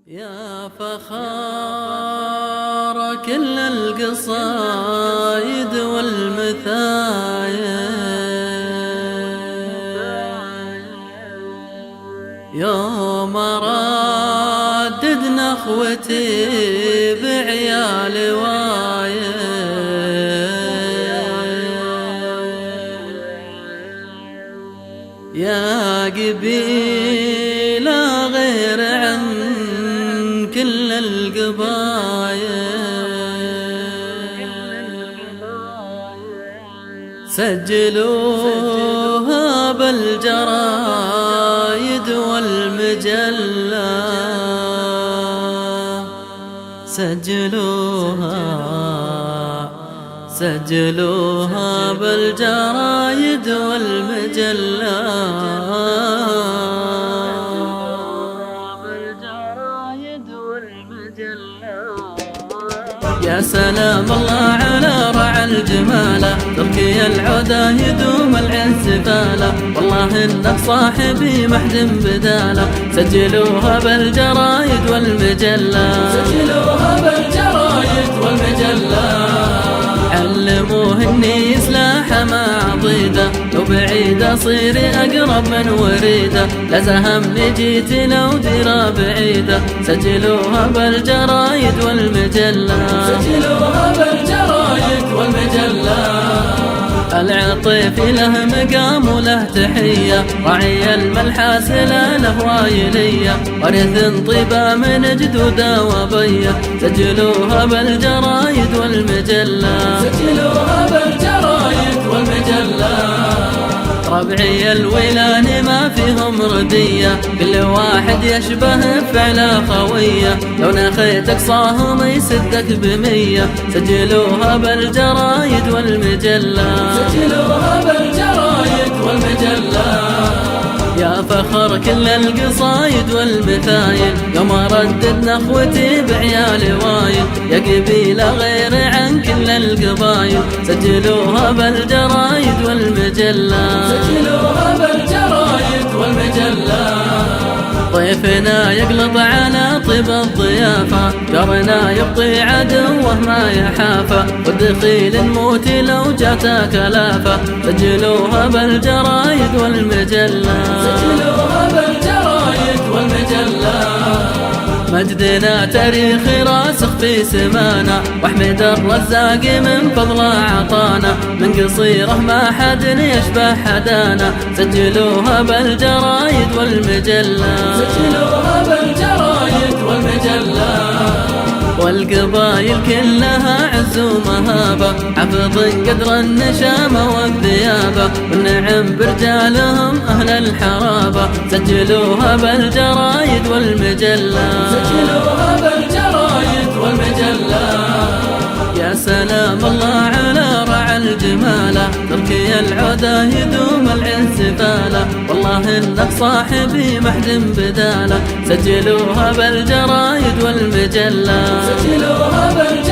يا فخار كل القصايد والمثايا، يوم ردد نخوتي بعيال وايا، يا قبيلة غير عن كل القبايا، سجلوها بالجرايد والمجلة، سجلوها بالجرايد والمجلة. يا سلام الله على رعى الجمالة، تركي العدا يدوم العز فالة، والله انك صاحبي محد بداله، سجلوها بالجرايد والمجلة، سجلوها بالجرايد والمجلة. علموه اني سلاح ما عضيده، لو بعيده صيري اقرب من وريده، لا زهمني جيت لو ديره بعيده، سجلوها بالجرايد والمجله، سجلوها بالجرايد والمجلة. العطيف له مقام وله تحية، راعي الملحاسلة له وايلية، ورث طيبة من جدوده وبيه، سجلوها بالجرايد والمجلة، سجلوها بالجرايد والمجلة. ربعي الولان ما فيهم ردية، كل واحد يشبه فعل خوية، لو نخيتك صاهم يسدك ب100، سجلوها بالجرايد والمجلة، سجلوها بالجرايد والمجلة. يا فخر كل القصايد والمثايل، يوم ردد نخوتي بعيال وايل، يا قبيلة غير عن كل القبايل، سجلوها بالجرايد والمجلة، سجلوها بالجرايد والمجلة. ضيفنا يقلب على طيب الضيافة، جارنا يبطي عدوه ما يحافى، والدخيل نموت لو جاتك لافة، سجلوها بالجرايد والمجلة، سجلوها بالجرايد والمجلة. مجدنا تاريخ راسخ في سمانا، واحمد الرزاق من فضله عطانا، من قصيره ما حد يشبه حدانا، سجلوها بالجرايد والمجلة، سجلوها بالجرايد والمجلة. والقبايل كلها عز ومهابة، حفظ قدر النشامة والذيابة، والنعم برجالهم أهل الحرابة، سجلوها بالجرايد والمجلة، سجلوها بالجرايد والمجلة. يا سلام الله على رعى الجمالة، تركي العدا يدوم العز فالة، والله انك صاحبي محد بداله، سجلوها بالجرايد والمجلة، سجلوها بالجرايد